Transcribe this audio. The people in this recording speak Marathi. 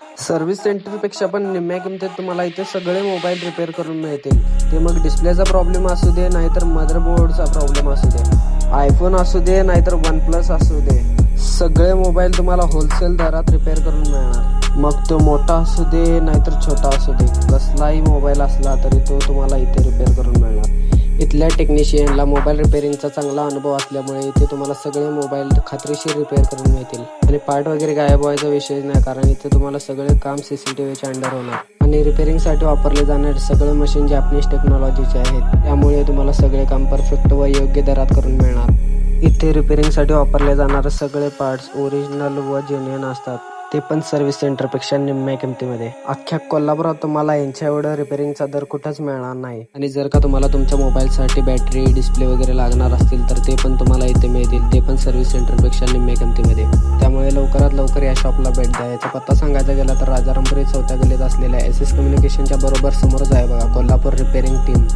सर्व्हिस सेंटरपेक्षा पण निम्म्या किमतीत तुम्हाला इथे सगळे मोबाईल रिपेअर करून मिळतील. ते मग डिस्प्लेचा प्रॉब्लेम असू दे, नाहीतर मदरबोर्डचा प्रॉब्लेम असू दे, आयफोन असू दे, नाहीतर OnePlus असू दे, सगळे मोबाईल तुम्हाला होलसेल दरात रिपेअर करून मिळणार. मग तो मोठा असू दे नाहीतर छोटा असू दे, कसलाही मोबाईल असला तरी तो तुम्हाला इथे रिपेअर करून मिळणार. इथल्या टेक्निशियनला मोबाईल रिपेअरिंगचा चांगला अनुभव असल्यामुळे इथे तुम्हाला सगळे मोबाईल खात्रीशीर रिपेअर करून मिळतील. आणि पार्ट वगैरे गायब व्हायचा विषय नाही, कारण इथे तुम्हाला सगळे काम CCTVच्या अंडर होणार. आणि रिपेअरिंगसाठी वापरले जाणारे सगळे मशीन जॅपनीज टेक्नॉलॉजीचे आहेत, त्यामुळे तुम्हाला सगळे काम परफेक्ट व योग्य दरात करून मिळणार. इथे रिपेअरिंगसाठी वापरले जाणारे सगळे पार्ट्स ओरिजिनल व जेन्युइन असतात, ते पण सर्व्हिस सेंटरपेक्षा निम्म्या किमतीमध्ये. अख्ख्या कोल्हापुरात तुम्हाला यांच्या एवढं रिपेअरिंगचा दर कुठंच मिळणार नाही. आणि जर का तुम्हाला तुमच्या मोबाईलसाठी बॅटरी, डिस्प्ले वगैरे लागणार असतील तर ते पण तुम्हाला इथे मिळतील, ते पण सर्व्हिस सेंटरपेक्षा निम्म्या किमतीमध्ये. त्यामुळे लवकरात लवकर या शॉपला भेट द्या. याचा पत्ता सांगायचा गेला तर राजारामपुरी 4थ्या गल्लीत असलेल्या SS कम्युनिकेशनच्या बरोबर समोरच आहे बघा कोल्हापूर रिपेअरिंग टीम.